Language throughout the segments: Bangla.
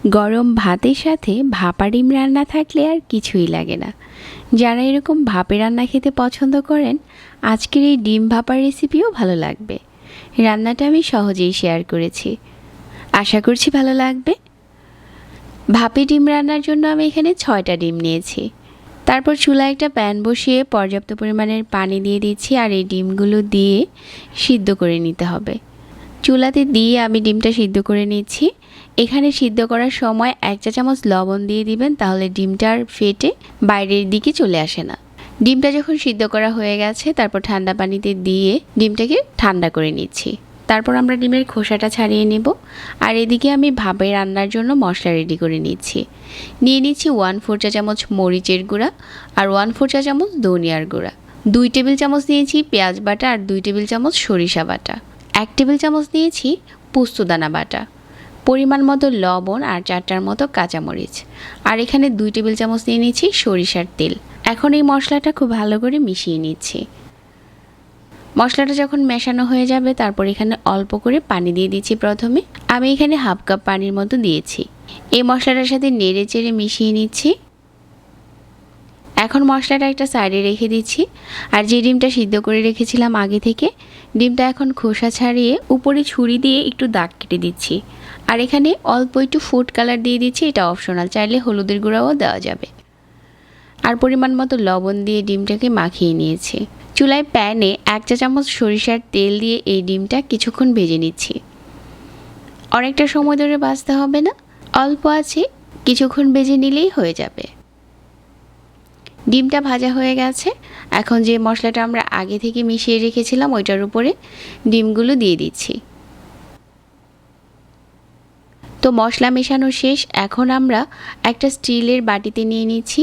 গরম ভাতের সাথে ভাপা ডিম রান্না থাকলে আর কিছুই লাগে না। যারা এরকম ভাপে রান্না খেতে পছন্দ করেন, আজকের এই ডিম ভাপার রেসিপিও ভালো লাগবে। রান্নাটা আমি সহজেই শেয়ার করেছি, আশা করছি ভালো লাগবে। ভাপে ডিম রান্নার জন্য আমি এখানে 6টা ডিম নিয়েছি। তারপর চুলায় একটা প্যান বসিয়ে পর্যাপ্ত পরিমাণের পানি দিয়ে দিচ্ছি, আর এই ডিমগুলো দিয়ে সিদ্ধ করে নিতে হবে। চুলাতে দিয়ে আমি ডিমটা সিদ্ধ করে নিচ্ছি। এখানে সিদ্ধ করার সময় 1 চা চামচ লবণ দিয়ে দিবেন, তাহলে ডিমটা আর ফেটে বাইরের দিকে চলে আসে না। ডিমটা যখন সিদ্ধ করা হয়ে গেছে, তারপর ঠান্ডা পানিতে দিয়ে ডিমটাকে ঠান্ডা করে নিচ্ছি। তারপর আমরা ডিমের খোসাটা ছাড়িয়ে নেব। আর এদিকে আমি ভাপে রান্নার জন্য মশলা রেডি করে নিচ্ছি। নিয়ে নিচ্ছি 1/4 চা চামচ মরিচের গুঁড়া আর 1/4 চা চামচ ধনিয়ার গুঁড়া, 2 টেবিল চামচ নিয়েছি পেঁয়াজ বাটা আর 2 টেবিল চামচ সরিষা বাটা, 1 টেবিল চামচ নিয়েছি পোস্তদানা বাটা, পরিমাণ মতো লবণ আর 4টার মতো কাঁচামরিচ, আর এখানে 2 টেবিল চামচ নিয়ে নিচ্ছি সরিষার তেল। এখন এই মশলাটা খুব ভালো করে মিশিয়ে নিচ্ছি। মশলাটা যখন মেশানো হয়ে যাবে, তারপর এখানে অল্প করে পানি দিয়ে দিচ্ছি। প্রথমে আমি এখানে 1/2 কাপ পানির মতো দিয়েছি। এই মশলাটার সাথে নেড়ে চেড়ে মিশিয়ে নিচ্ছি। এখন মশলাটা একটা সাইডে রেখে দিচ্ছি। আর যে ডিমটা সিদ্ধ করে রেখেছিলাম আগে থেকে, ডিমটা এখন খোসা ছাড়িয়ে উপরে ছুরি দিয়ে একটু দাগ কেটে দিচ্ছি। আর এখানে অল্প একটু ফুড কালার দিয়ে দিচ্ছি, এটা অপশনাল, চাইলে হলুদের গুঁড়াও দেওয়া যাবে। আর পরিমাণ মতো লবণ দিয়ে ডিমটাকে মাখিয়ে নিয়েছি। চুলায় প্যানে 1 চা চামচ সরিষার তেল দিয়ে এই ডিমটা কিছুক্ষণ ভেজে নিচ্ছি। অনেকটা সময় ধরে ভাজতে হবে না, অল্প আছে কিছুক্ষণ ভেজে নিলেই হয়ে যাবে। ডিমটা ভাজা হয়ে গেছে। এখন যে মশলাটা আমরা আগে থেকে মিশিয়ে রেখেছিলাম, ওইটার উপরে ডিমগুলো দিয়ে দিচ্ছি। তো মশলা মেশানো শেষ। এখন আমরা একটা স্টিলের বাটিতে নিয়ে নিচ্ছি।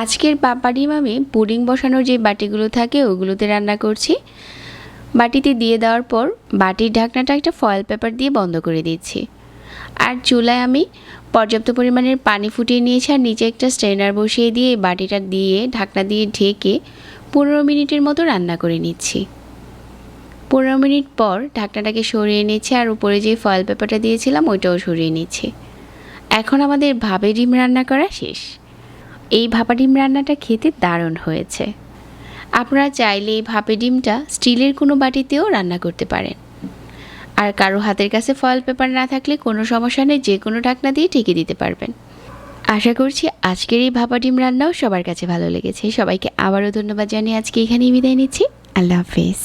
আজকের ভাপা ডিম আমি পুডিং বসানোর যে বাটিগুলো থাকে ওগুলোতে রান্না করছি। বাটিতে দিয়ে দেওয়ার পর বাটির ঢাকনাটা একটা ফয়েল পেপার দিয়ে বন্ধ করে দিচ্ছি। আর চুলায় আমি পর্যাপ্ত পরিমাণের পানি ফুটিয়ে নিয়েছি, আর নিচে একটা স্ট্রেনার বসিয়ে দিয়ে বাটিটা দিয়ে ঢাকনা দিয়ে ঢেকে 15 মিনিটের মতো রান্না করে নিচ্ছি। 15 মিনিট পর ঢাকনাটাকে সরিয়ে নিচ্ছি, আর উপরে যে ফয়েল পেপারটা দিয়েছিলাম ওইটাও সরিয়ে নিচ্ছি। এখন আমাদের ভাপে ডিম রান্না করা শেষ। এই ভাপা ডিম রান্নাটা খেতে দারুণ হয়েছে। আপনারা চাইলে এই ভাপে ডিমটা স্টিলের কোনো বাটিতেও রান্না করতে পারেন। আর কারো হাতের কাছে ফয়েল পেপার না থাকলে কোনো সমস্যা নেই, যে কোনো ঢাকনা দিয়ে ঢেকে দিতে পারবেন। আশা করছি আজকের এই ভাপা ডিম রান্নাও সবার কাছে ভালো লেগেছে। সবাইকে আবারও ধন্যবাদ জানিয়ে আজকে এখানেই বিদায় নিচ্ছি। আল্লাহ হাফেজ।